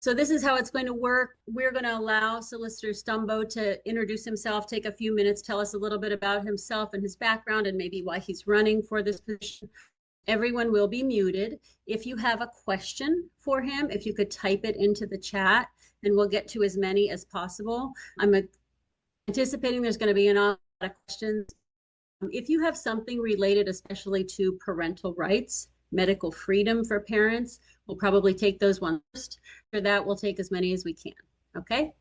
So this is how it's going to work. We're going to allow Solicitor Stumbo to introduce himself, take a few minutes, tell us a little bit about himself and his background and maybe why he's running for this position. Everyone will be muted. If you have a question for him, if you could type it into the chat, and we'll get to as many as possible. I'm anticipating there's going to be a lot of questions. If you have something related, especially to parental rights, medical freedom for parents, we'll probably take those ones first. For that, we'll take as many as we can. Okay?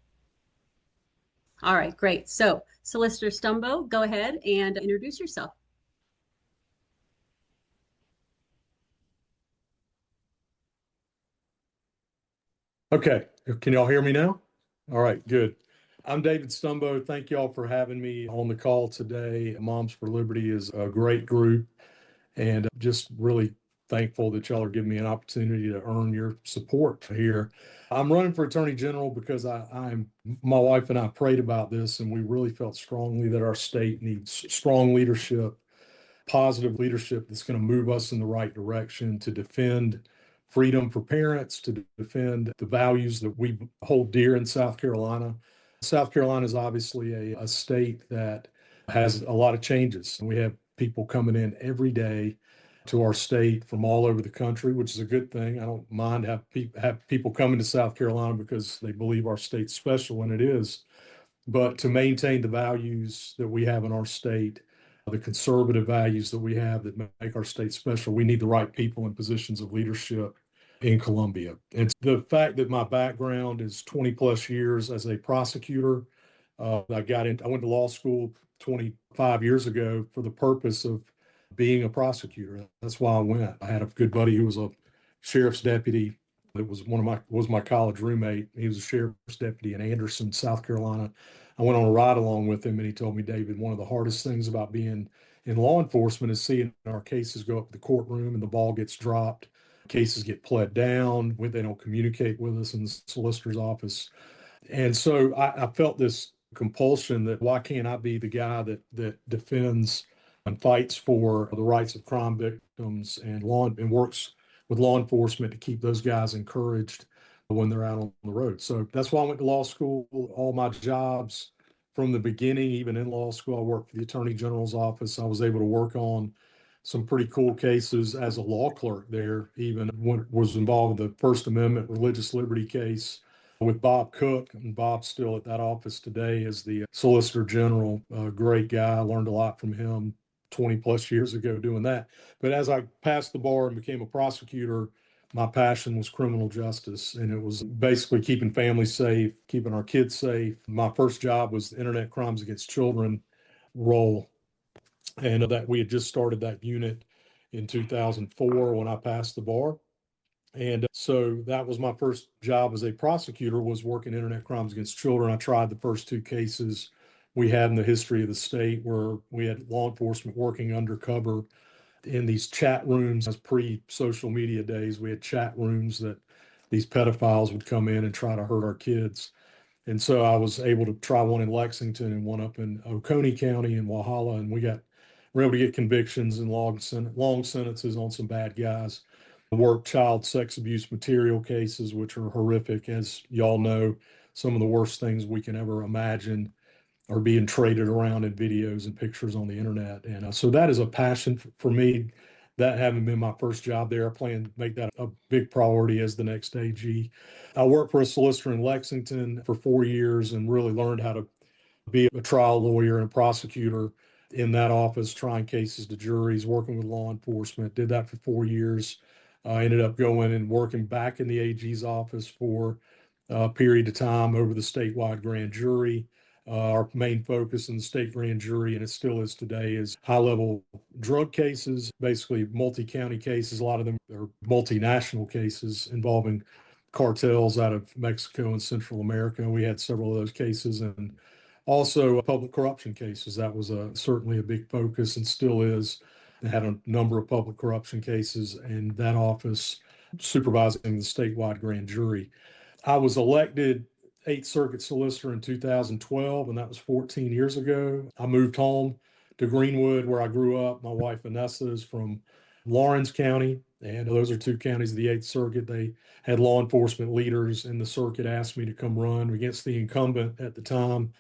All right, great. So, Solicitor Stumbo, go ahead and introduce yourself. Okay, can y'all hear me now? All right, good. I'm David Stumbo. Thank y'all for having me on the call today. Moms for Liberty is a great group, and just really thankful that y'all are giving me an opportunity to earn your support here. I'm running for Attorney General because my wife and I prayed about this, and we really felt strongly that our state needs strong leadership, positive leadership that's going to move us in the right direction to defend freedom for parents, to defend the values that we hold dear in South Carolina. South Carolina is obviously a state that has a lot of changes. We have people coming in every day to our state from all over the country, which is a good thing. I don't mind have people coming to South Carolina because they believe our state's special, and it is. But to maintain the values that we have in our state, the conservative values that we have that make our state special, we need the right people in positions of leadership in Columbia. And the fact that my background is 20 plus years as a prosecutor, I went to law school 25 years ago for the purpose of being a prosecutor. That's why I went. I had a good buddy who was a sheriff's deputy that was my college roommate. He was a sheriff's deputy in Anderson, South Carolina. I went on a ride along with him, and he told me, David, one of the hardest things about being in law enforcement is seeing our cases go up to the courtroom and the ball gets dropped. Cases get pled down when they don't communicate with us in the solicitor's office. And so I felt this compulsion that why can't I be the guy that defends and fights for the rights of crime victims and works with law enforcement to keep those guys encouraged when they're out on the road. So that's why I went to law school. All my jobs from the beginning, even in law school, I worked for the Attorney General's office. I was able to work on some pretty cool cases as a law clerk there, even when was involved in the First Amendment religious liberty case with Bob Cook. And Bob's still at that office today as the Solicitor General. A great guy. I learned a lot from him 20 plus years ago doing that. But as I passed the bar and became a prosecutor, my passion was criminal justice, and it was basically keeping families safe, keeping our kids safe. My first job was the Internet Crimes Against Children role, and that we had just started that unit in 2004 when I passed the bar. And so that was my first job as a prosecutor, was working Internet Crimes Against Children. I tried the first two cases we had in the history of the state where we had law enforcement working undercover in these chat rooms. As pre-social media days, we had chat rooms that these pedophiles would come in and try to hurt our kids. And so I was able to try one in Lexington and one up in Oconee County in Walhalla, and we were able to get convictions and long sentences on some bad guys. I worked child sex abuse material cases, which are horrific. As y'all know, some of the worst things we can ever imagine are being traded around in videos and pictures on the internet. And so that is a passion for me. That having been my first job there, I plan to make that a big priority as the next AG. I worked for a solicitor in Lexington for 4 years and really learned how to be a trial lawyer and prosecutor in that office, trying cases to juries, working with law enforcement. Did that for 4 years. I ended up going and working back in the AG's office for a period of time over the statewide grand jury. Our main focus in the state grand jury, and it still is today, is high-level drug cases, basically multi-county cases. A lot of them are multinational cases involving cartels out of Mexico and Central America. We had several of those cases, and also public corruption cases. That was certainly a big focus and still is. They had a number of public corruption cases in that office supervising the statewide grand jury. I was elected 8th Circuit Solicitor in 2012, and that was 14 years ago. I moved home to Greenwood, where I grew up. My wife, Vanessa, is from Lawrence County, And those are two counties of the Eighth Circuit. They had law enforcement leaders in the circuit asked me to come run against the incumbent at the time,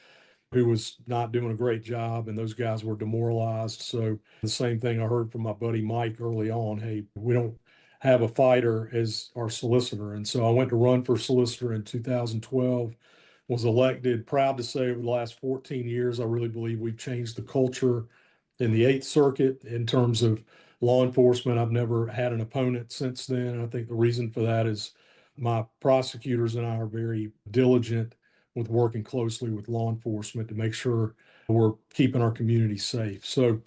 who was not doing a great job, and those guys were demoralized. So the same thing I heard from my buddy Mike early on, hey, we don't have a fighter as our solicitor. And so I went to run for solicitor in 2012, was elected. Proud to say over the last 14 years, I really believe we've changed the culture in the Eighth Circuit in terms of law enforcement. I've never had an opponent since then. And I think the reason for that is my prosecutors and I are very diligent with working closely with law enforcement to make sure we're keeping our community safe. So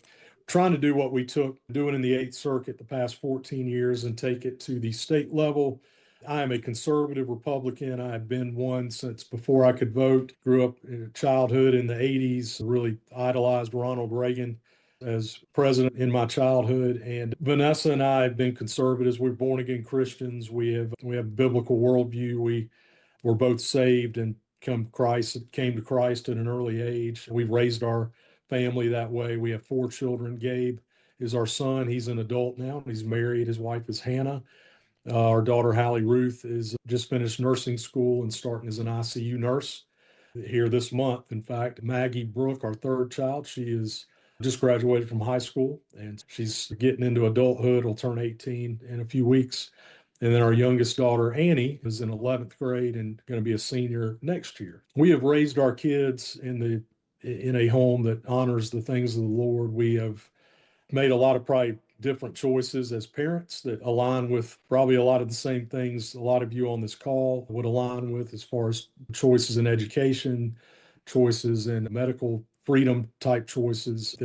trying to do what we took doing in the Eighth Circuit the past 14 years and take it to the state level. I am a conservative Republican. I have been one since before I could vote. Grew up in childhood in the 80s, really idolized Ronald Reagan as president in my childhood. And Vanessa and I have been conservatives. We're born again Christians. We have biblical worldview. We were both saved and came to Christ at an early age. We've raised our family that way. We have 4 children. Gabe is our son. He's an adult now. He's married. His wife is Hannah. Our daughter Hallie Ruth is just finished nursing school and starting as an ICU nurse here this month. In fact, Maggie Brooke, our third child, she is just graduated from high school and she's getting into adulthood. Will turn 18 in a few weeks. And then our youngest daughter, Annie, is in 11th grade and going to be a senior next year. We have raised our kids in a home that honors the things of the Lord. We have made a lot of probably different choices as parents that align with probably a lot of the same things a lot of you on this call would align with, as far as choices in education, choices in medical freedom type choices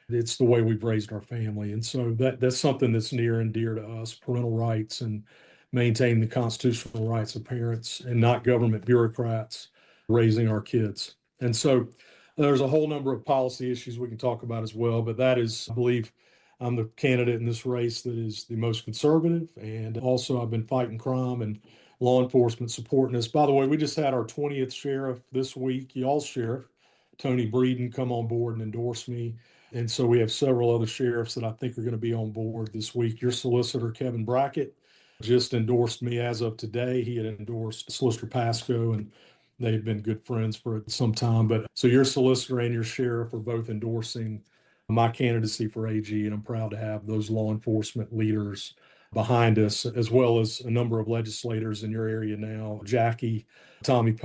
it's the way we've raised our family. And so that's something that's near and dear to us: parental rights and maintaining the constitutional rights of parents and not government bureaucrats raising our kids. And so there's a whole number of policy issues we can talk about as well, but that is, I believe, I'm the candidate in this race that is the most conservative. And also I've been fighting crime and law enforcement supporting us. By the way, we just had our 20th sheriff this week, y'all's sheriff, Tony Breeden, come on board and endorse me. And so we have several other sheriffs that I think are going to be on board this week. Your solicitor, Kevin Brackett, just endorsed me as of today. He had endorsed Solicitor Pasco, and they've been good friends for some time. But so your solicitor and your sheriff are both endorsing my candidacy for AG, and I'm proud to have those law enforcement leaders behind us, as well as a number of legislators in your area now. Jackie, Tommy,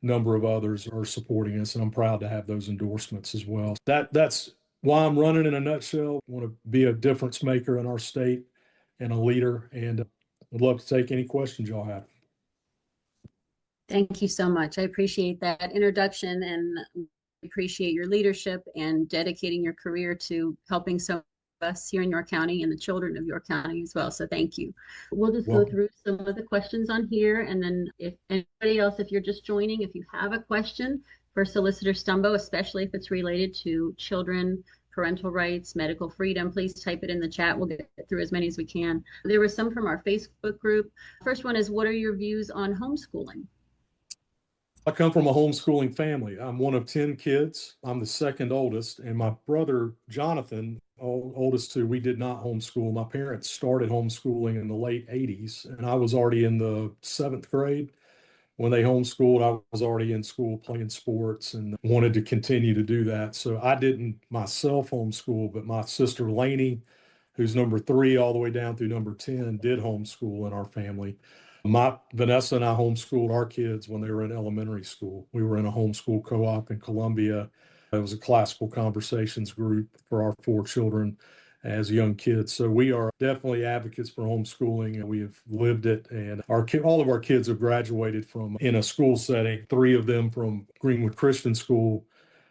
number of others are supporting us, and I'm proud to have those endorsements as well. That's why I'm running in a nutshell. I want to be a difference maker in our state and a leader, and would love to take any questions y'all have. Thank you so much. I appreciate that introduction and appreciate your leadership and dedicating your career to helping some of us here in York County and the children of York County as well. So thank you. We'll just go through some of the questions on here. And then if anybody else, if you're just joining, if you have a question for Solicitor Stumbo, especially if it's related to children, parental rights, medical freedom, please type it in the chat. We'll get through as many as we can. There were some from our Facebook group. First one is, what are your views on homeschooling? I come from a homeschooling family. I'm one of 10 kids. I'm the second oldest, and my brother, Jonathan, oldest two, we did not homeschool. My parents started homeschooling in the late 80s, and I was already in the 7th grade. When they homeschooled, I was already in school playing sports and wanted to continue to do that. So I didn't myself homeschool, but my sister Lainey, who's number 3 all the way down through number 10, did homeschool in our family. Vanessa and I homeschooled our kids when they were in elementary school. We were in a homeschool co-op in Columbia. It was a classical conversations group for our 4 children as young kids. So we are definitely advocates for homeschooling, and we have lived it. And all of our kids have graduated from in a school setting, 3 of them from Greenwood Christian School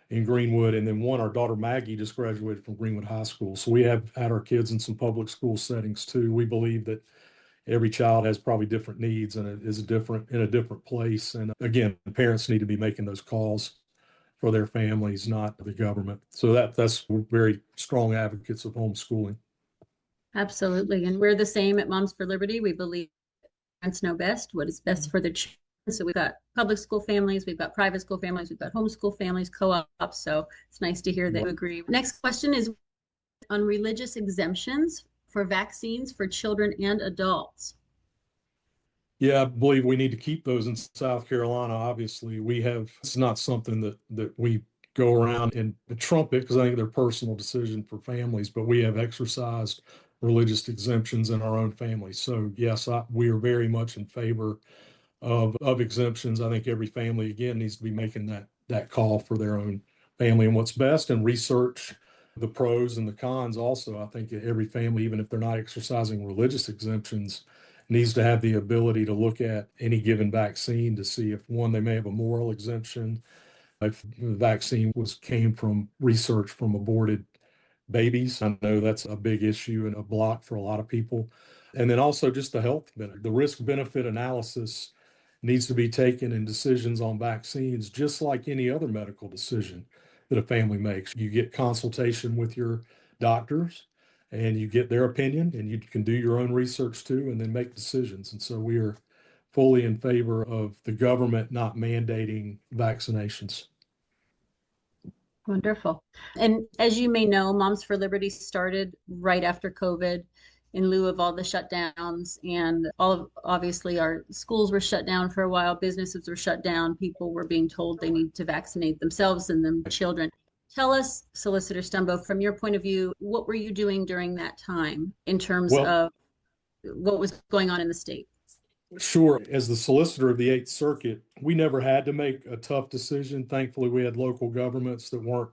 in Greenwood, and then one, our daughter Maggie, just graduated from Greenwood High School. So we have had our kids in some public school settings too. We believe that every child has probably different needs and it is in a different place. And again, the parents need to be making those calls for their families, not the government. So that's we're very strong advocates of homeschooling. Absolutely. And we're the same at Moms for Liberty. We believe parents know best what is best for their children. So we've got public school families, we've got private school families, we've got homeschool families, co-ops. So it's nice to hear that you agree. Next question is on religious exemptions for vaccines for children and adults. Yeah, I believe we need to keep those in South Carolina. Obviously, it's not something that we go around and trumpet because I think they're personal decision for families, but we have exercised religious exemptions in our own families. So yes, we are very much in favor of exemptions. I think every family again needs to be making that call for their own family and what's best, and research the pros and the cons. Also, I think every family, even if they're not exercising religious exemptions, needs to have the ability to look at any given vaccine to see if one, they may have a moral exemption, if the vaccine came from research from aborted babies. I know that's a big issue and a block for a lot of people. And then also just the health benefit, the risk benefit analysis needs to be taken in decisions on vaccines, just like any other medical decision that a family makes. You get consultation with your doctors and you get their opinion, and you can do your own research too, and then make decisions. And so we are fully in favor of the government not mandating vaccinations. Wonderful. And as you may know, Moms for Liberty started right after COVID in lieu of all the shutdowns, and obviously our schools were shut down for a while, businesses were shut down, people were being told they need to vaccinate themselves and their children. Tell us, Solicitor Stumbo, from your point of view, what were you doing during that time in terms Well, of what was going on in the state? sure. As the solicitor of the Eighth Circuit, we never had to make a tough decision. Thankfully, we had local governments that weren't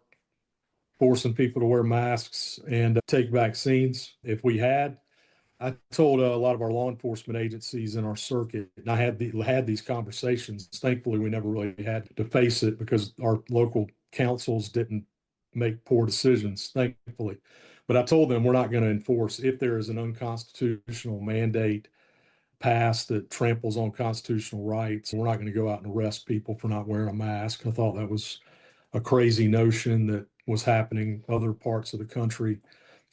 forcing people to wear masks and take vaccines. If we had, I told a lot of our law enforcement agencies in our circuit, and I had these conversations. Thankfully, we never really had to face it because our local councils didn't make poor decisions, thankfully. But I told them we're not going to enforce if there is an unconstitutional mandate passed that tramples on constitutional rights. We're not going to go out and arrest people for not wearing a mask. I thought that was a crazy notion that was happening in other parts of the country.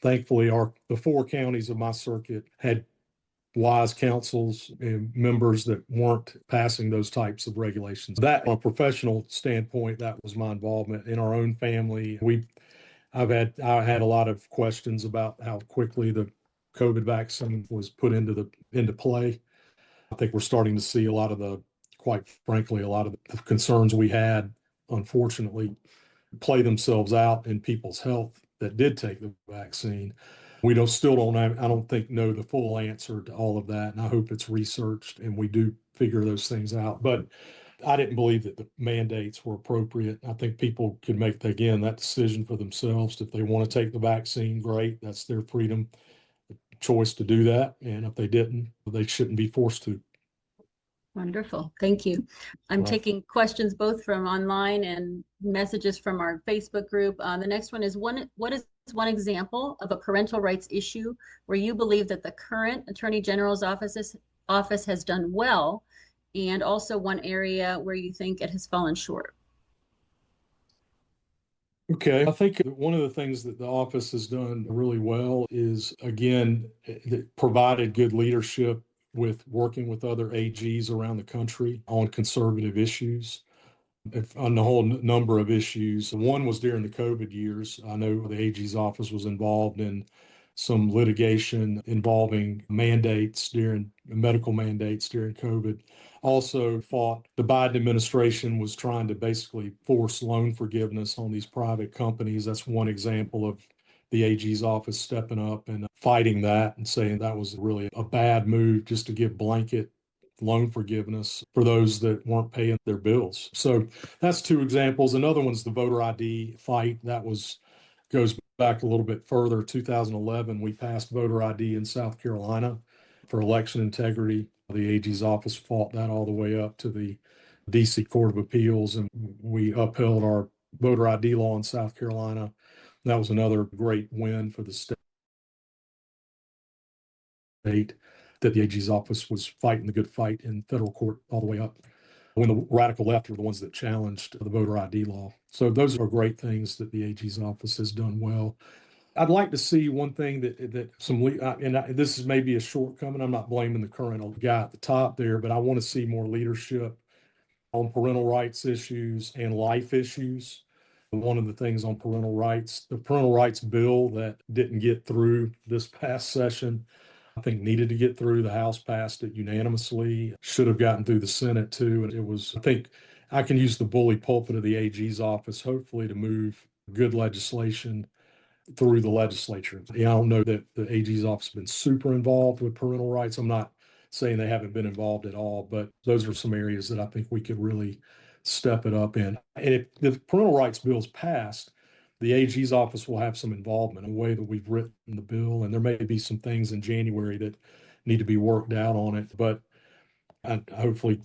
Thankfully, the 4 counties of my circuit had wise councils and members that weren't passing those types of regulations. That, on a professional standpoint, that was my involvement in our own family. I had a lot of questions about how quickly the COVID vaccine was put into play. I think we're starting to see quite frankly, a lot of the concerns we had, unfortunately, play themselves out in people's health that did take the vaccine. We still don't have, I don't think, know the full answer to all of that. And I hope it's researched and we do figure those things out. But I didn't believe that the mandates were appropriate. I think people can make, again, that decision for themselves. If they want to take the vaccine, great. That's their freedom, choice to do that. And if they didn't, they shouldn't be forced to. Wonderful. Thank you. I'm Well, taking questions both from online and messages from our Facebook group. The next one is what is one example of a parental rights issue where you believe that the current Attorney General's office has done well, and also one area where you think it has fallen short? Okay, I think one of the things that the office has done really well is, again, it provided good leadership with working with other AGs around the country on conservative issues, on the whole number of issues. One was during the COVID years. I know the AG's office was involved in some litigation involving medical mandates during COVID. Also fought, the Biden administration was trying to basically force loan forgiveness on these private companies. That's one example of the AG's office stepping up and fighting that and saying that was really a bad move just to give blanket loan forgiveness for those that weren't paying their bills. So that's 2 examples. Another one's the voter ID fight. Goes back a little bit further. 2011, we passed voter ID in South Carolina for election integrity. The AG's office fought that all the way up to the DC Court of Appeals, and we upheld our voter ID law in South Carolina. That was another great win for the state, that the AG's office was fighting the good fight in federal court all the way up, when the radical left were the ones that challenged the voter ID law. So those are great things that the AG's office has done well. I'd like to see one thing this is maybe a shortcoming. I'm not blaming the current guy at the top there, but I want to see more leadership on parental rights issues and life issues. One of the things on parental rights, the parental rights bill that didn't get through this past session, I think needed to get through. The House passed it unanimously, should have gotten through the Senate too. And it was, I think I can use the bully pulpit of the AG's office, hopefully to move good legislation through the legislature. Yeah, I don't know that the AG's office has been super involved with parental rights. I'm not saying they haven't been involved at all, but those are some areas that I think we could really step it up in. And if the parental rights bill is passed, the AG's office will have some involvement in the way that we've written the bill. And there may be some things in January that need to be worked out on it. But hopefully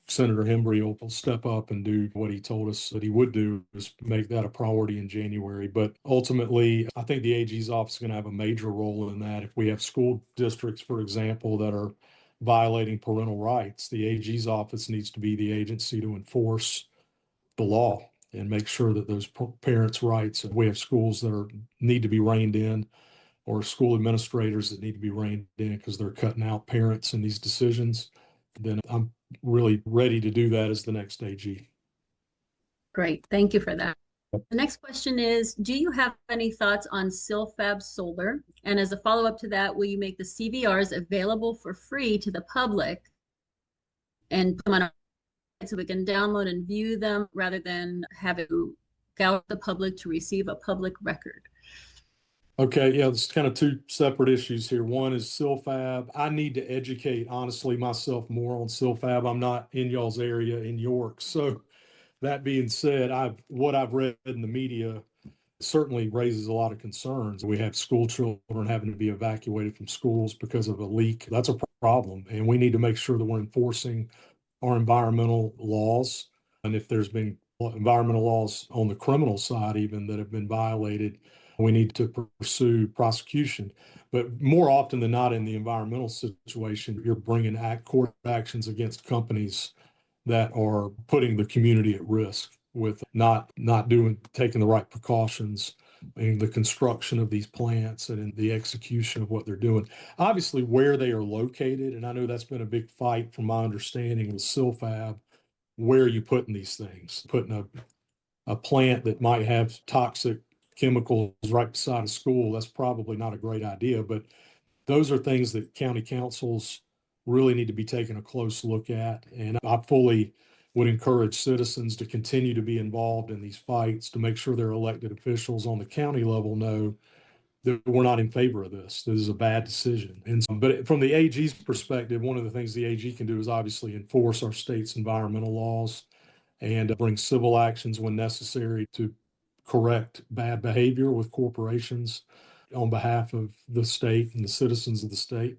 Senator Hembry will step up and do what he told us that he would do, is make that a priority in January. But ultimately, I think the AG's office is going to have a major role in that. If we have school districts, for example, that are violating parental rights, the AG's office needs to be the agency to enforce the law and make sure that those parents' rights, if we have schools that need to be reined in, or school administrators that need to be reined in because they're cutting out parents in these decisions, then I'm really ready to do that as the next AG. Great, thank you for that. The next question is, do you have any thoughts on Silfab Solar? And as a follow-up to that, will you make the CVRs available for free to the public and put them on our site so we can download and view them rather than have it go out to the public to receive a public record? Okay, yeah, there's kind of two separate issues here. One is Silfab. I need to educate, honestly, myself more on Silfab. I'm not in y'all's area in York. So that being said, what I've read in the media certainly raises a lot of concerns. We have school children having to be evacuated from schools because of a leak. That's a problem. And we need to make sure that we're enforcing our environmental laws. And if there's been environmental laws on the criminal side, even that have been violated, we need to pursue prosecution. But more often than not, in the environmental situation, you're bringing court actions against companies that are putting the community at risk with not taking the right precautions in the construction of these plants and in the execution of what they're doing. Obviously, where they are located, and I know that's been a big fight from my understanding with Silfab, where are you putting these things? Putting a plant that might have toxic chemicals right beside a school, that's probably not a great idea. But those are things that county councils really need to be taking a close look at. And I fully would encourage citizens to continue to be involved in these fights to make sure their elected officials on the county level know that we're not in favor of this. This is a bad decision. But from the AG's perspective, one of the things the AG can do is obviously enforce our state's environmental laws and bring civil actions when necessary to correct bad behavior with corporations on behalf of the state and the citizens of the state.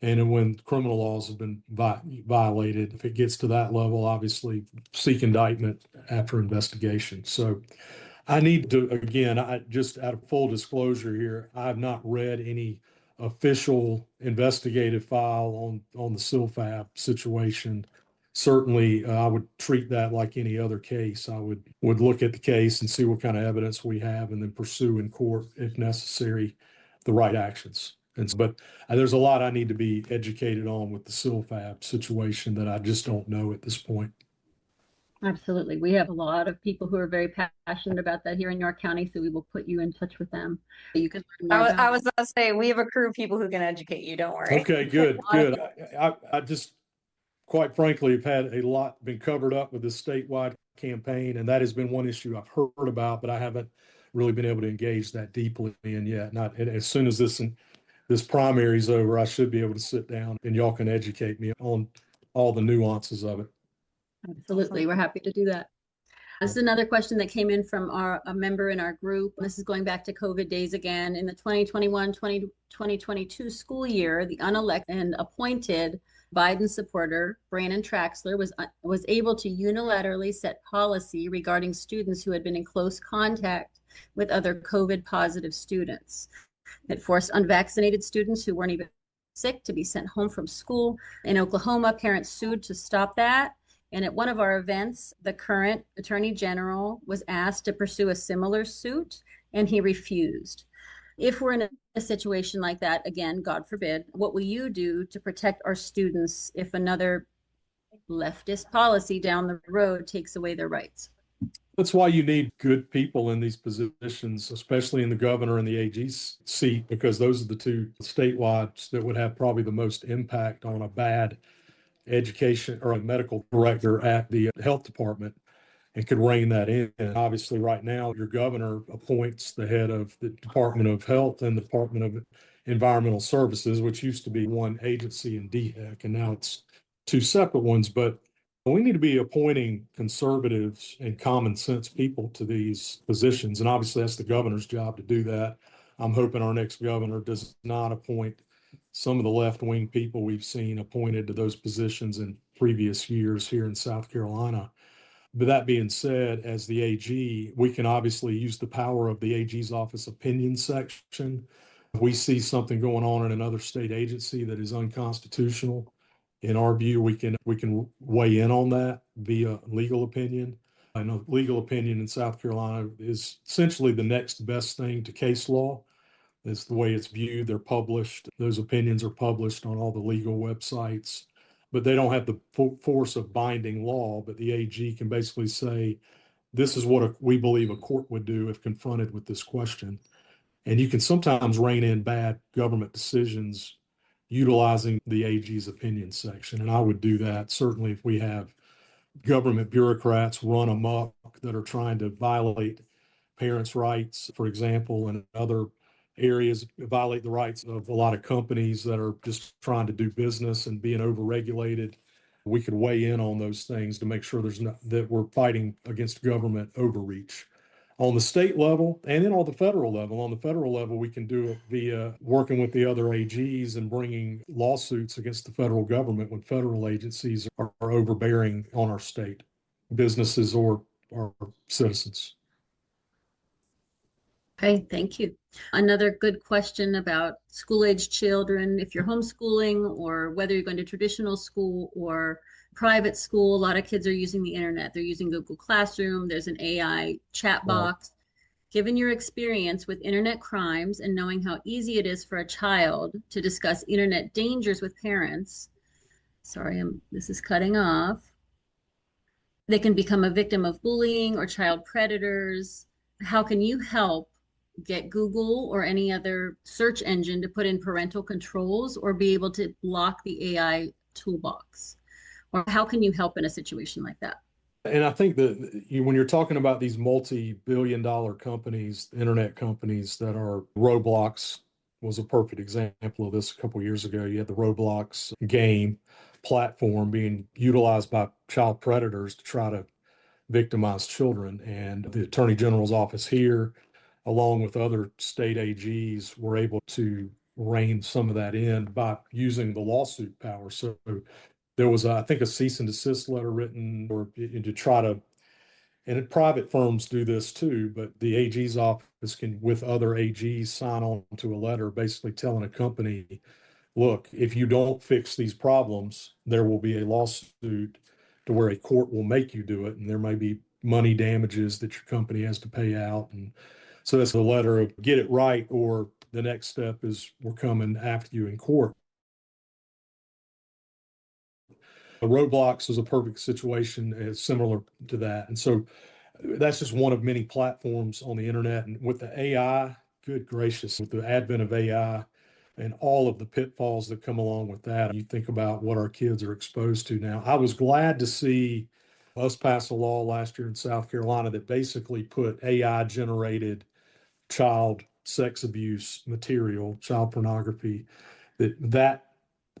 And when criminal laws have been violated, if it gets to that level, obviously seek indictment after investigation. So I need to, again, I just out of full disclosure here, I have not read any official investigative file on the Silfab situation. Certainly, I would treat that like any other case. I would look at the case and see what kind of evidence we have, and then pursue in court, if necessary, the right actions. But there's a lot I need to be educated on with the Silfab situation that I just don't know at this point. Absolutely. We have a lot of people who are very passionate about that here in York County, so we will put you in touch with them. You can learn more I about was about to say, we have a crew of people who can educate you. Don't worry. Okay, good. I just, quite frankly, have had a lot been covered up with this statewide campaign, and that has been one issue I've heard about, but I haven't really been able to engage that deeply in yet. And as soon as this primary is over, I should be able to sit down and y'all can educate me on all the nuances of it. Absolutely. We're happy to do that. This is another question that came in from a member in our group. This is going back to COVID days again. In the 2021-2022 school year, the unelected and appointed Biden supporter, Brandon Traxler, was able to unilaterally set policy regarding students who had been in close contact with other COVID positive students. It forced unvaccinated students who weren't even sick to be sent home from school. In Oklahoma, parents sued to stop that. And at one of our events, the current attorney general was asked to pursue a similar suit, and he refused. If we're in a situation like that, again, God forbid, what will you do to protect our students if another leftist policy down the road takes away their rights? That's why you need good people in these positions, especially in the governor and the AG's seat, because those are the two statewide that would have probably the most impact on a bad education or a medical director at the health department and could rein that in. And obviously, right now, your governor appoints the head of the Department of Health and the Department of Environmental Services, which used to be one agency in DHEC, and now it's two separate ones. But we need to be appointing conservatives and common sense people to these positions. And obviously, that's the governor's job to do that. I'm hoping our next governor does not appoint some of the left-wing people we've seen appointed to those positions in previous years here in South Carolina. But that being said, as the AG, we can obviously use the power of the AG's office opinion section. If we see something going on in another state agency that is unconstitutional, in our view, we can weigh in on that via legal opinion. I know legal opinion in South Carolina is essentially the next best thing to case law. It's the way it's viewed. They're published. Those opinions are published on all the legal websites, but they don't have the force of binding law. But the AG can basically say, this is what we believe a court would do if confronted with this question. And you can sometimes rein in bad government decisions utilizing the AG's opinion section. And I would do that certainly if we have government bureaucrats run amok that are trying to violate parents' rights, for example, and other areas, violate the rights of a lot of companies that are just trying to do business and being overregulated. We could weigh in on those things to make sure that we're fighting against government overreach on the state level and then on the federal level. On the federal level, we can do it via working with the other AGs and bringing lawsuits against the federal government when federal agencies are overbearing on our state businesses or citizens. Okay, thank you. Another good question about school-age children, if you're homeschooling or whether you're going to traditional school or private school, a lot of kids are using the internet. They're using Google Classroom. There's an AI chat box. Given your experience with internet crimes and knowing how easy it is for a child to discuss internet dangers with parents, sorry, this is cutting off. They can become a victim of bullying or child predators. How can you help get Google or any other search engine to put in parental controls or be able to block the AI toolbox? Or how can you help in a situation like that? And I think that when you're talking about these multi-billion-dollar companies, internet companies that are Roblox was a perfect example of this a couple of years ago. You had the Roblox game platform being utilized by child predators to try to victimize children. And the Attorney General's office here, along with other state AGs, were able to rein some of that in by using the lawsuit power. So there was, I think, a cease and desist letter written or to try to, and private firms do this too, but the AG's office can, with other AGs, sign on to a letter basically telling a company, look, if you don't fix these problems, there will be a lawsuit to where a court will make you do it. And there may be money damages that your company has to pay out. And so that's a letter of get it right, or the next step is we're coming after you in court. Roblox was a perfect situation similar to that. And so that's just one of many platforms on the internet. And with the AI, good gracious, with the advent of AI and all of the pitfalls that come along with that, you think about what our kids are exposed to now. I was glad to see us pass a law last year in South Carolina that basically put AI generated child sex abuse material, child pornography, that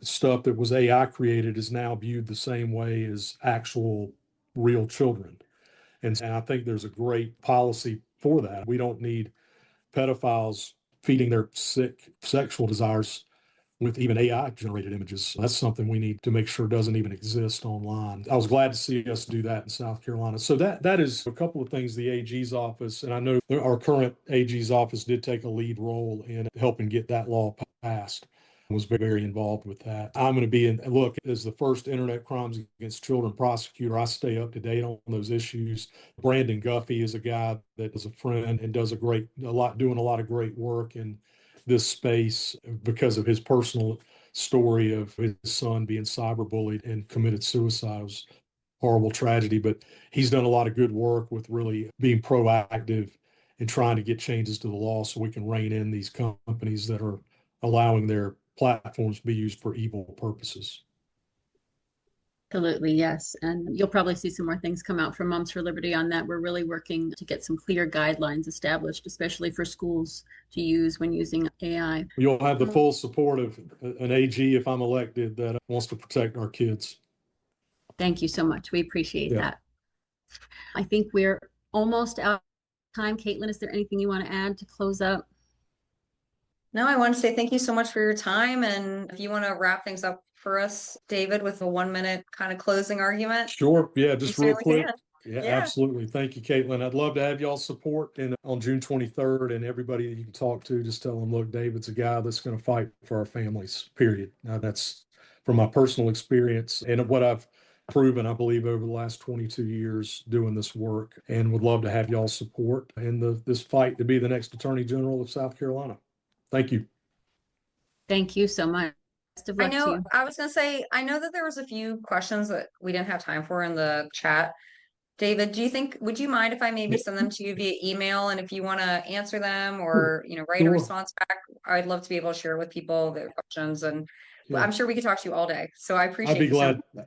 stuff that was AI created is now viewed the same way as actual real children. And I think there's a great policy for that. We don't need pedophiles feeding their sick sexual desires with even AI generated images. That's something we need to make sure doesn't even exist online. I was glad to see us do that in South Carolina. So that is a couple of things the AG's office, and I know our current AG's office did take a lead role in helping get that law passed. Was very involved with that. I'm going to be look, as the first internet crimes against children prosecutor, I stay up to date on those issues. Brandon Guffey is a guy that is a friend and does doing a lot of great work in this space because of his personal story of his son being cyberbullied and committed suicide. It was horrible tragedy, but he's done a lot of good work with really being proactive in trying to get changes to the law so we can rein in these companies that are allowing their platforms to be used for evil purposes. Absolutely, yes. And you'll probably see some more things come out from Moms for Liberty on that. We're really working to get some clear guidelines established, especially for schools to use when using AI. You'll have the full support of an AG if I'm elected that wants to protect our kids. Thank you so much. We appreciate Yeah. that. I think we're almost out of time. Caitlin, is there anything you want to add to close up? No, I want to say thank you so much for your time. And if you want to wrap things up for us, David, with a 1 minute kind of closing argument. Sure. Yeah, You just real certainly quick. can. Yeah, Yeah. absolutely. Thank you, Caitlin. I'd love to have y'all's support and on June 23rd, and everybody that you can talk to, just tell them, look, David's a guy that's going to fight for our families, period. Now, that's from my personal experience and what I've proven, I believe, over the last 22 years doing this work, and would love to have y'all's support in this fight to be the next Attorney General of South Carolina. Thank you. Thank you so much. Best of I luck to know, you. I was gonna say, I know that there was a few questions that we didn't have time for in the chat. David, would you mind if I maybe send them to you via email? And if you want to answer them or, write a Sure. response back, I'd love to be able to share with people the questions. And Yeah. I'm sure we could talk to you all day. So I appreciate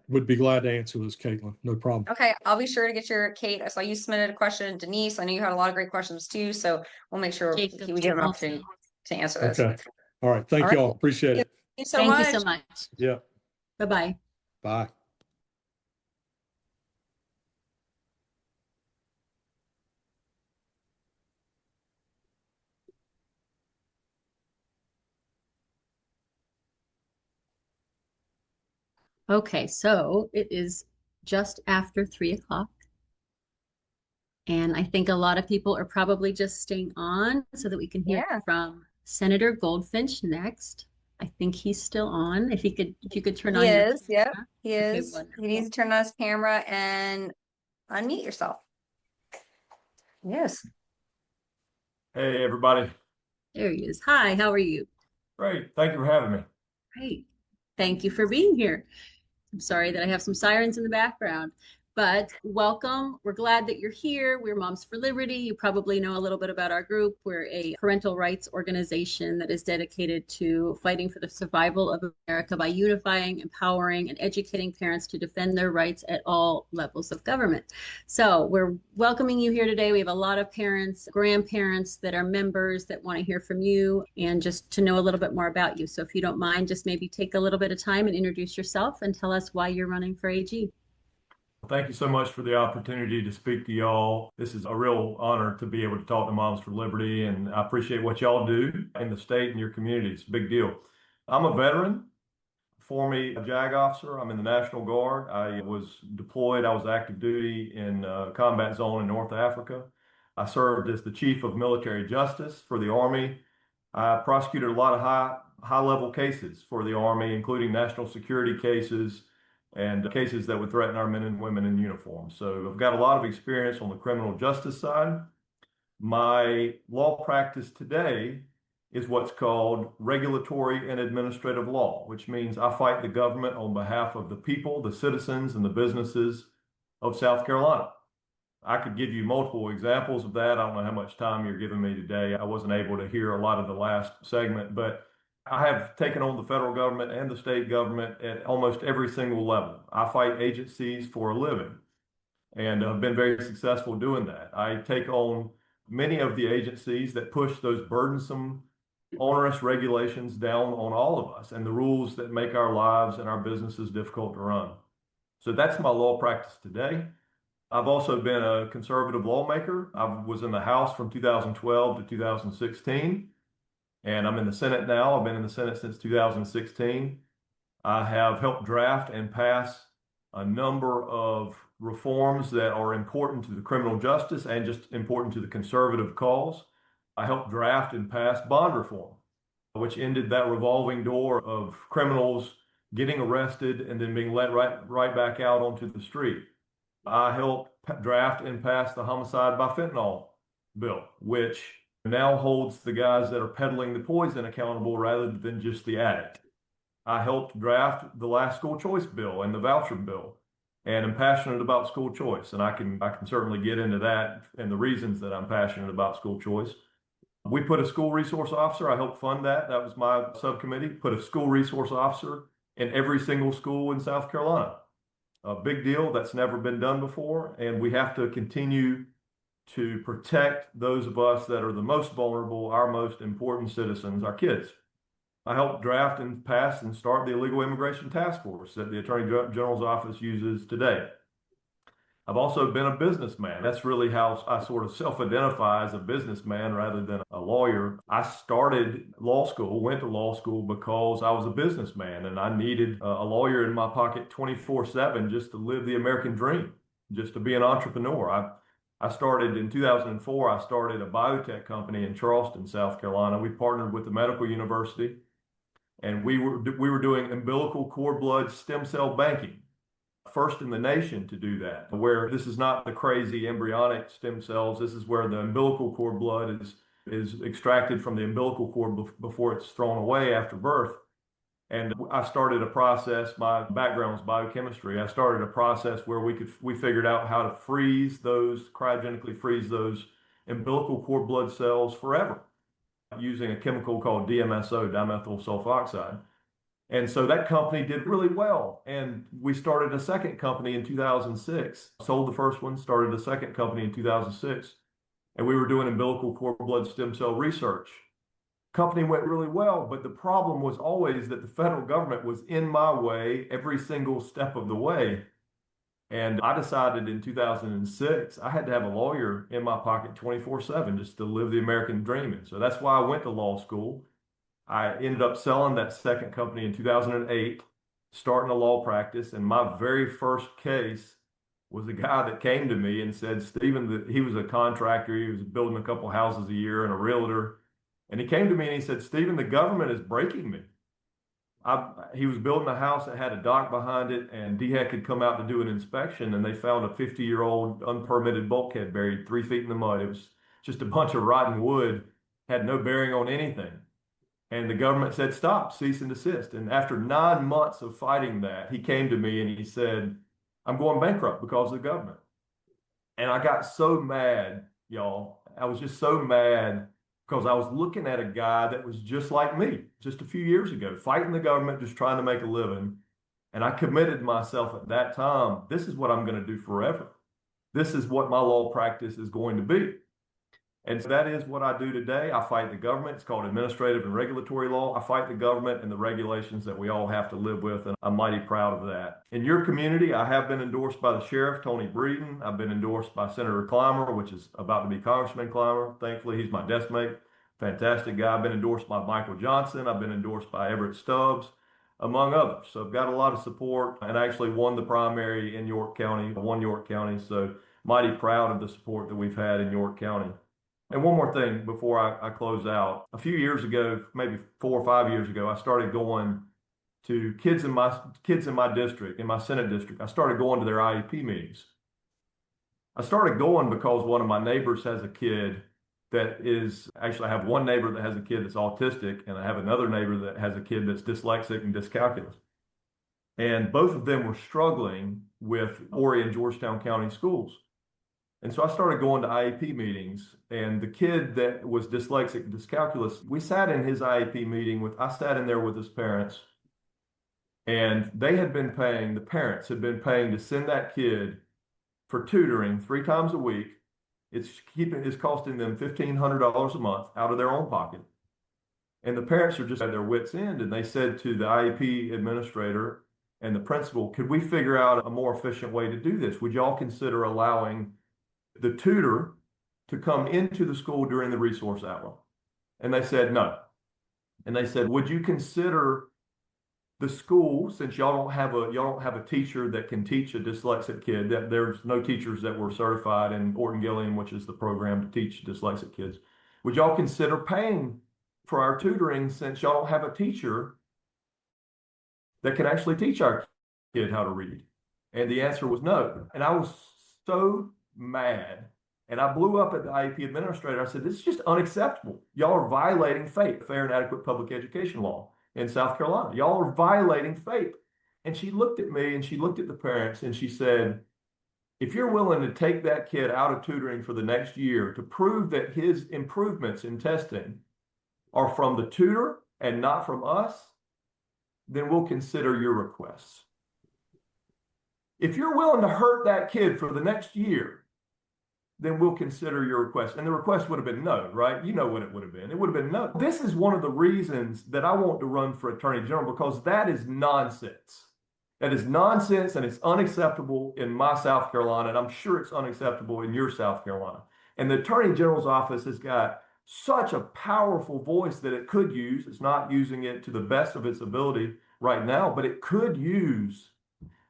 would be glad to answer this, Caitlin. No problem. Okay, I'll be sure to get Kate. I saw you submitted a question. Denise, I know you had a lot of great questions too. So we'll make sure we Jacob give him an also. opportunity to answer those. Okay. All right. Thank All right. y'all. Appreciate it. Thank you so Thank much. you so much. Yeah. Bye-bye. Bye. Okay, so it is just after 3 o'clock. And I think a lot of people are probably just staying on so that we can hear Yeah. from Senator Goldfinch next. I think he's still on. If you could turn He on your is. Yep, camera. he Okay, is. wonderful. He needs to turn on his camera and unmute yourself. Yes. Hey, everybody. There he is. Hi, how are you? Great. Thank you for having me. Great. Thank you for being here. I'm sorry that I have some sirens in the background, but welcome. We're glad that you're here. We're Moms for Liberty. You probably know a little bit about our group. We're a parental rights organization that is dedicated to fighting for the survival of America by unifying, empowering, and educating parents to defend their rights at all levels of government. So we're welcoming you here today. We have a lot of parents, grandparents that are members that want to hear from you and just to know a little bit more about you. So if you don't mind, just maybe take a little bit of time and introduce yourself and tell us why you're running for AG. Thank you so much for the opportunity to speak to y'all. This is a real honor to be able to talk to Moms for Liberty, and I appreciate what y'all do in the state and your community. It's a big deal. I'm a veteran, formerly a JAG officer. I'm in the National Guard. I was deployed. I was active duty in a combat zone in North Africa. I served as the Chief of Military Justice for the Army. I prosecuted a lot of high-level cases for the Army, including national security cases and cases that would threaten our men and women in uniform. So I've got a lot of experience on the criminal justice side. My law practice today is what's called regulatory and administrative law, which means I fight the government on behalf of the people, the citizens, and the businesses of South Carolina. I could give you multiple examples of that. I don't know how much time you're giving me today. I wasn't able to hear a lot of the last segment, but I have taken on the federal government and the state government at almost every single level. I fight agencies for a living and have been very successful doing that. I take on many of the agencies that push those burdensome, onerous regulations down on all of us and the rules that make our lives and our businesses difficult to run. So that's my law practice today. I've also been a conservative lawmaker. I was in the House from 2012 to 2016. And I'm in the Senate now. I've been in the Senate since 2016. I have helped draft and pass a number of reforms that are important to the criminal justice and just important to the conservative cause. I helped draft and pass bond reform, which ended that revolving door of criminals getting arrested and then being let right back out onto the street. I helped draft and pass the homicide by fentanyl bill, which now holds the guys that are peddling the poison accountable rather than just the addict. I helped draft the last school choice bill and the voucher bill. and I'm passionate about school choice. And I can certainly get into that and the reasons that I'm passionate about school choice. We put a school resource officer, I helped fund that. That was my subcommittee, put a school resource officer in every single school in South Carolina. A big deal. That's never been done before. And we have to continue to protect those of us that are the most vulnerable, our most important citizens, our kids. I helped draft and pass and start the Illegal Immigration Task Force that the Attorney General's office uses today. I've also been a businessman. That's really how I sort of self-identify as a businessman rather than a lawyer. I started law school, went to law school because I was a businessman and I needed a lawyer in my pocket 24/7 just to live the American dream, just to be an entrepreneur. I started in 2004, I started a biotech company in Charleston, South Carolina. We partnered with the medical university and we were doing umbilical cord blood stem cell banking. First in the nation to do that, where this is not the crazy embryonic stem cells. This is where the umbilical cord blood is extracted from the umbilical cord before it's thrown away after birth. And I started a process, my background was biochemistry. I started a process where we figured out how to cryogenically freeze those umbilical cord blood cells forever using a chemical called DMSO, dimethyl sulfoxide. And so that company did really well. And we started a second company in 2006, sold the first one, started a second company in 2006. And we were doing umbilical cord blood stem cell research. Company went really well, but the problem was always that the federal government was in my way every single step of the way. And I decided in 2006, I had to have a lawyer in my pocket 24/7 just to live the American dream. And so that's why I went to law school. I ended up selling that second company in 2008, starting a law practice. And my very first case was a guy that came to me and said, Stephen, that he was a contractor. He was building a couple houses a year and a realtor. And he came to me and he said, Stephen, the government is breaking me. He was building a house that had a dock behind it, and DHEC had come out to do an inspection, and they found a 50-year-old unpermitted bulkhead buried 3 feet in the mud. It was just a bunch of rotten wood, had no bearing on anything. And the government said, stop, cease and desist. And after 9 months of fighting that, he came to me and he said, I'm going bankrupt because of the government. And I got so mad, y'all. I was just so mad because I was looking at a guy that was just like me just a few years ago, fighting the government, just trying to make a living. And I committed myself at that time, this is what I'm going to do forever. This is what my law practice is going to be. And so that is what I do today. I fight the government. It's called administrative and regulatory law. I fight the government and the regulations that we all have to live with, and I'm mighty proud of that. In your community, I have been endorsed by the sheriff, Tony Breeden. I've been endorsed by Senator Clymer, which is about to be Congressman Clymer. Thankfully, he's my desk mate. Fantastic guy. I've been endorsed by Michael Johnson. I've been endorsed by Everett Stubbs, among others. So I've got a lot of support, and I actually won the primary in York County, won York County. So mighty proud of the support that we've had in York County. And one more thing before I close out. A few years ago, maybe 4 or 5 years ago, I started going to kids in my district, in my Senate district. I started going to their IEP meetings. I started going because one of my neighbors has a kid that is, actually I have one neighbor that has a kid that's autistic, and I have another neighbor that has a kid that's dyslexic and dyscalculus. And both of them were struggling with Horry and Georgetown County schools. And so I started going to IEP meetings, and the kid that was dyslexic and dyscalculus, we sat in his IEP meeting I sat in there with his parents, and the parents had been paying to send that kid for tutoring 3 times a week. It's costing them $1,500 a month out of their own pocket. And the parents are just at their wits' end, and they said to the IEP administrator and the principal, could we figure out a more efficient way to do this? Would y'all consider allowing the tutor to come into the school during the resource hour? And they said no. And they said, would you consider the school, since y'all don't have a teacher that can teach a dyslexic kid, that there's no teachers that were certified in Orton Gilliam, which is the program to teach dyslexic kids, would y'all consider paying for our tutoring, since y'all don't have a teacher that can actually teach our kid how to read? And the answer was no. And I was so mad, and I blew up at the IEP administrator. I said, this is just unacceptable. Y'all are violating FAPE, Fair and Adequate Public Education Law in South Carolina. Y'all are violating FAPE. And she looked at me and she looked at the parents and she said, if you're willing to take that kid out of tutoring for the next year to prove that his improvements in testing are from the tutor and not from us, then we'll consider your requests. If you're willing to hurt that kid for the next year, then we'll consider your request. And the request would have been no, right? You know what it would have been. It would have been no. This is one of the reasons that I want to run for Attorney General, because that is nonsense. That is nonsense, and it's unacceptable in my South Carolina, and I'm sure it's unacceptable in your South Carolina. And the Attorney General's office has got such a powerful voice that it could use. It's not using it to the best of its ability right now, but it could use,